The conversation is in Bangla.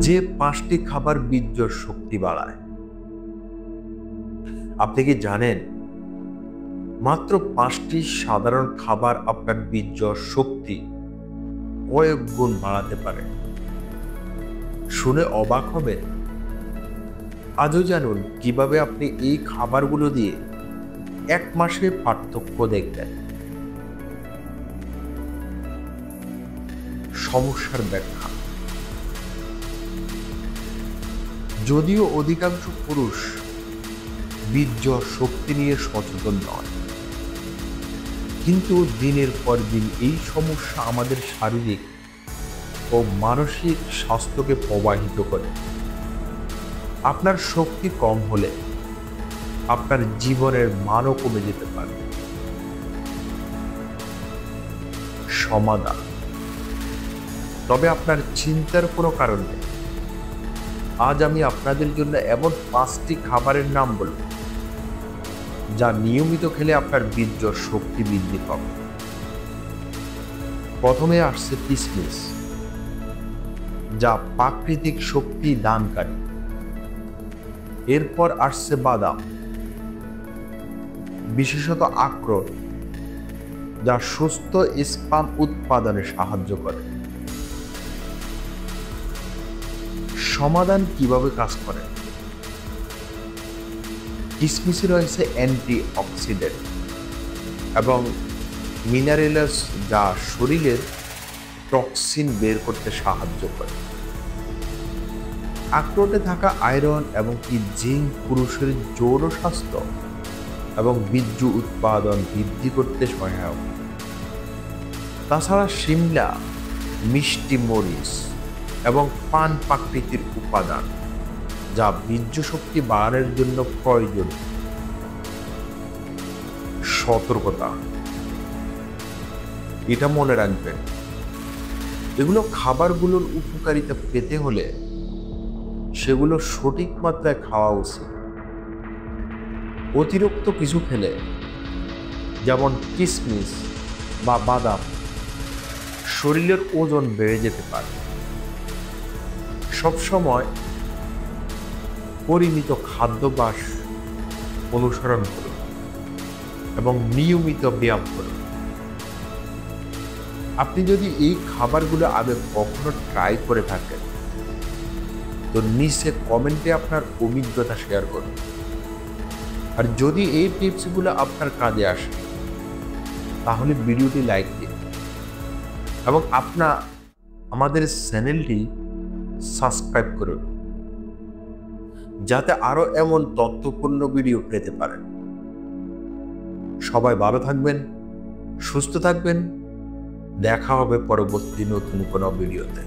যে 5টি খাবার বীর্যর শক্তি বাড়ায়। আপনি কি জানেন মাত্র 5টি সাধারণ খাবার আপনার বীর্যর শক্তি কয়েক গুণ বাড়াতে পারে? শুনে অবাক হবেন। আজও জানুন কিভাবে আপনি এই খাবারগুলো দিয়ে 1 মাসে পার্থক্য দেখবেন। সমস্যার ব্যাখ্যা। যদিও অধিকাংশ পুরুষ বীর্য শক্তি নিয়ে সচেতন নয়, কিন্তু দিনের পর দিন এই সমস্যা আমাদের শারীরিক ও মানসিক স্বাস্থ্যকে প্রভাবিত করে। আপনার শক্তি কম হলে আপনার জীবনের মানও কমে যেতে পারে। সমাধান। তবে আপনার চিন্তার কোনো কারণ নেই। আজ আমি আপনাদের জন্য এমন 5টি খাবারের নাম বলব যা নিয়মিত খেলে আপনার বীর্য শক্তি বৃদ্ধি পাবে। প্রথমে আসছে কিশমিশ, যা প্রাকৃতিক শক্তি দানকারী। এরপর আসছে বাদাম, বিশেষত আখরোট, যা সুস্থ স্পাম উৎপাদনে সাহায্য করে। সমাধান কিভাবে কাজ করে? কিশমিশে রয়েছে অ্যান্টি অক্সিডেন্ট এবং মিনারেলস, যা শরীরের টক্সিন বের করতে সাহায্য করে। আখরোটে থাকা আয়রন এবং জিঙ্ক পুরুষের যৌন স্বাস্থ্য এবং বীর্য উৎপাদন বৃদ্ধি করতে সহায়ক। তাছাড়া শিমলা, মিষ্টি মরিচ এবং পান প্রাকৃতিক উপাদান, যা বীর্য শক্তি বাড়ানোর জন্য প্রয়োজন। সতর্কতা। এটা মনে রাখবেন, এগুলো খাবারগুলোর উপকারিতা পেতে হলে সেগুলো সঠিক মাত্রায় খাওয়া উচিত। অতিরিক্ত কিছু খেলে, যেমন কিশমিশ বা বাদাম, শরীরের ওজন বেড়ে যেতে পারে। সবসময় পরিমিত খাদ্যাভ্যাস অনুসরণ করুন এবং নিয়মিত ব্যায়াম করুন। আপনি যদি এই খাবারগুলো আগে কখনো ট্রাই করে থাকেন তো নিচে কমেন্টে আপনার অভিজ্ঞতা শেয়ার করুন। আর যদি এই টিপসগুলো আপনার কাজে আসে তাহলে ভিডিওটি লাইক দিন এবং আমাদের চ্যানেলটি সাবস্ক্রাইব করুন, যাতে আরো এমন তথ্যপূর্ণ ভিডিও পেতে পারেন। সবাই ভালো থাকবেন, সুস্থ থাকবেন। দেখা হবে পরবর্তী নতুন কোনো ভিডিওতে।